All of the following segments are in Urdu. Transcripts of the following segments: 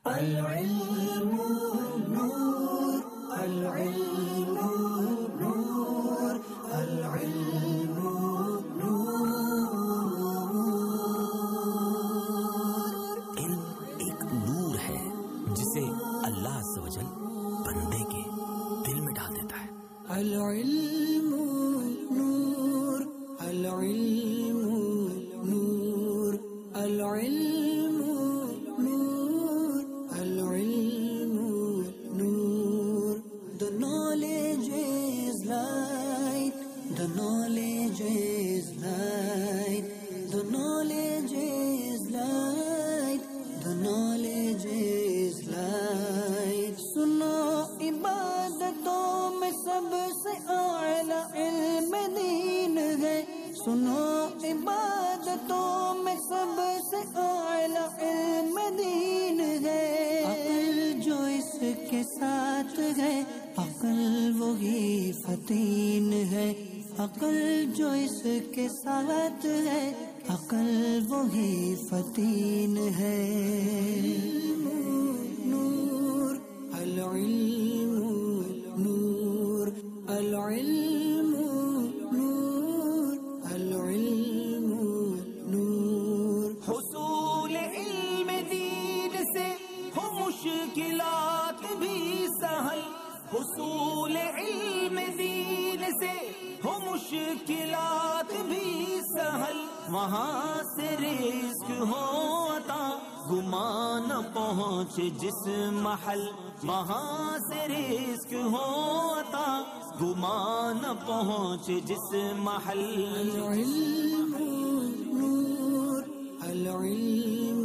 العلم نور العلم نور العلم نور۔ علم ایک نور ہے جسے اللہ عز و جل بندے کے دل میں ڈال دیتا ہے۔ العلم نور العلم نور العلم نور العلم نور۔ The knowledge is light, the knowledge is light, the knowledge is light, the knowledge is light۔ سنو عبادتوں میں سب سے اعلیٰ علم دین ہے، سنو عبادتوں میں سب سے اعلیٰ علم دین ہے۔ عقل جو اس کے ساتھ ہے، عقل وہی فتین ہے، عقل جو اس کے ساتھ ہے، عقل وہی فتین ہے۔ نور العلم نور العلم نور العلم نور۔ حصول علم دین سے ہو مشکلات بھی سہل، حصول علم دین سے ہو مشکلات بھی سہل، وہاں سے رزق ہو عطا گمان نہ پہنچے جس محل، وہاں سے رزق ہو عطا گمان نہ پہنچے جس محل۔ العلم نور العلم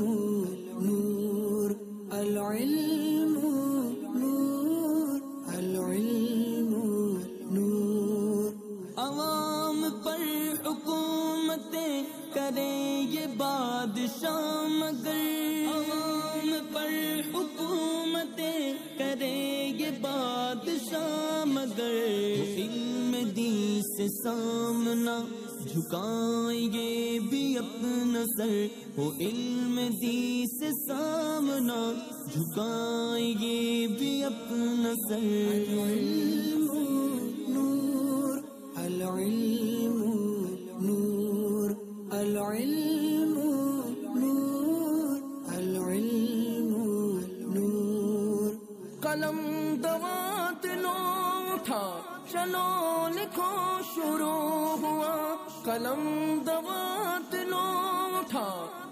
نور العلم نور العلم نور۔ عوام پر حکومتیں کرے یہ بادشاہ مگر، عوام پر حکومتیں کرے یہ بادشاہ مگر، علم دین سے سامنا جھکائیں گے بھی اپنا سر، وہ علم دین سے سامنا جھکائیں گے بھی اپنا سر۔ العلم نور العلم نور العلم نور العلم نور۔ قلم دوات لو اٹھا چلو لکھو شروع ہوا، قلم دوات لو اٹھا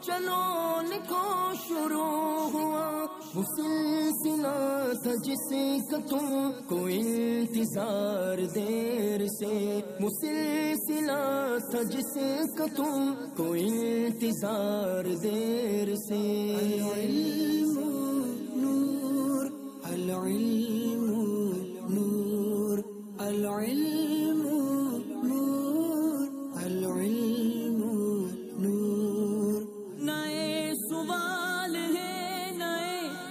چلو لکھو شروع ہوا، وہ سلسلہ تھا جس کا تم کو انتظار دیر سے، وہ سلسلہ تھا جس کا تم کو انتظار دیر سے۔ العلم نور العلم نور العلم نور العلم نور۔ نئے سوال ہے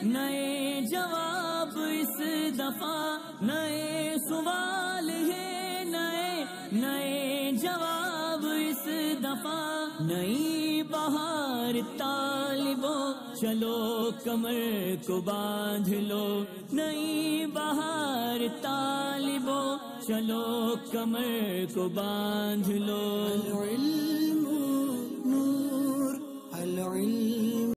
نئے جواب اس دفعہ، نئے سوال ہے نئے جواب اس دفعہ، نئی بہار طالبوں چلو کمر کو باندھ لو، نئی بہار طالبوں چلو کمر کو باندھ لو۔ العلم نور العلم